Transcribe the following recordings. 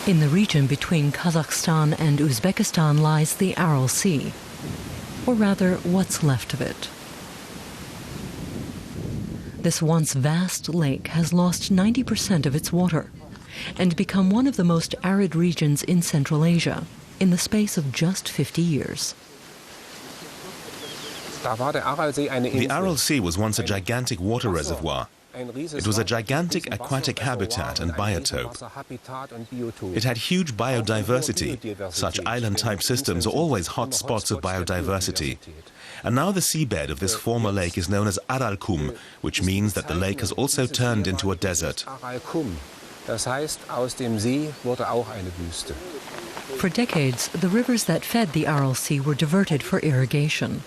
In the region between Kazakhstan and Uzbekistan lies the Aral Sea, or rather, what's left of it. This once vast lake has lost 90% of its water and become one of the most arid regions in Central Asia in the space of just 50 years. The Aral Sea was once a gigantic water reservoir. It was a gigantic aquatic habitat and biotope. It had huge biodiversity. Such island-type systems are always hot spots of biodiversity. And now the seabed of this former lake is known as Aral, which means that the lake has also turned into a desert. For decades, the rivers that fed the Aral Sea were diverted for irrigation.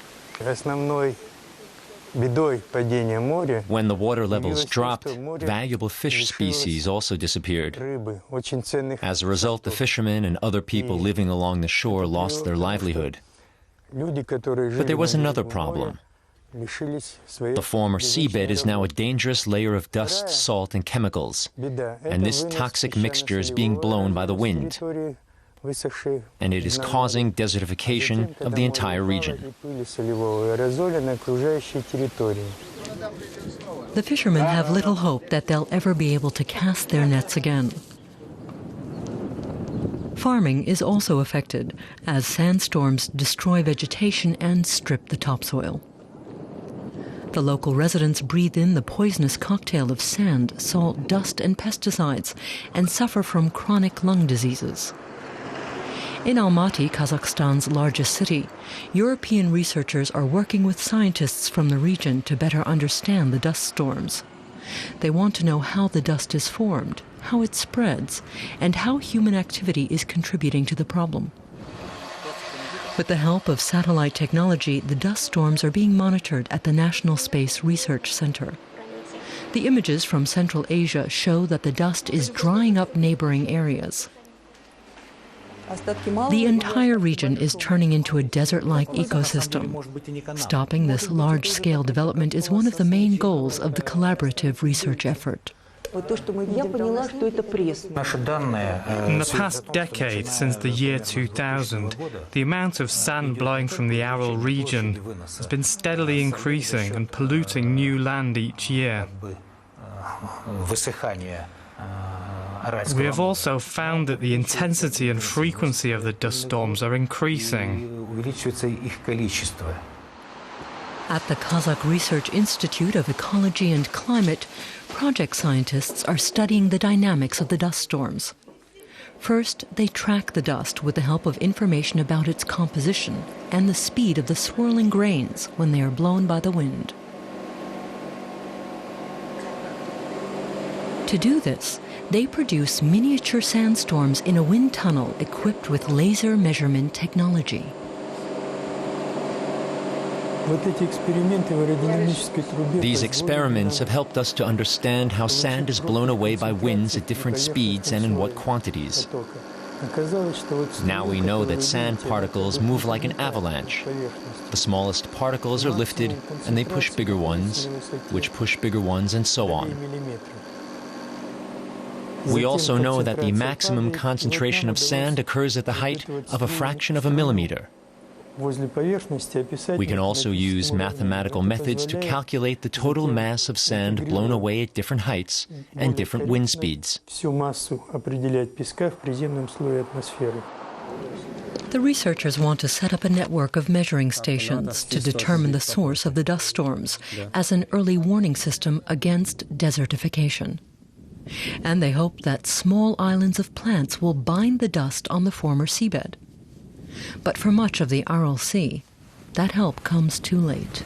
When the water levels dropped, valuable fish species also disappeared. As a result, the fishermen and other people living along the shore lost their livelihood. But there was another problem. The former seabed is now a dangerous layer of dust, salt, and chemicals, and this toxic mixture is being blown by the wind, and it is causing desertification of the entire region. The fishermen have little hope that they'll ever be able to cast their nets again. Farming is also affected as sandstorms destroy vegetation and strip the topsoil. The local residents breathe in the poisonous cocktail of sand, salt, dust, and pesticides and suffer from chronic lung diseases. In Almaty, Kazakhstan's largest city, European researchers are working with scientists from the region to better understand the dust storms. They want to know how the dust is formed, how it spreads, and how human activity is contributing to the problem. With the help of satellite technology, the dust storms are being monitored at the National Space Research Center. The images from Central Asia show that the dust is drying up neighboring areas. The entire region is turning into a desert-like ecosystem. Stopping this large-scale development is one of the main goals of the collaborative research effort. In the past decade, since the year 2000, the amount of sand blowing from the Aral region has been steadily increasing and polluting new land each year. We have also found that the intensity and frequency of the dust storms are increasing. At the Kazakh Research Institute of Ecology and Climate, project scientists are studying the dynamics of the dust storms. First, they track the dust with the help of information about its composition and the speed of the swirling grains when they are blown by the wind. To do this, they produce miniature sandstorms in a wind tunnel equipped with laser measurement technology. These experiments have helped us to understand how sand is blown away by winds at different speeds and in what quantities. Now we know that sand particles move like an avalanche. The smallest particles are lifted and they push bigger ones, which push bigger ones, and so on. We also know that the maximum concentration of sand occurs at the height of a fraction of a millimeter. We can also use mathematical methods to calculate the total mass of sand blown away at different heights and different wind speeds. The researchers want to set up a network of measuring stations to determine the source of the dust storms as an early warning system against desertification. And they hope that small islands of plants will bind the dust on the former seabed. But for much of the Aral Sea, that help comes too late.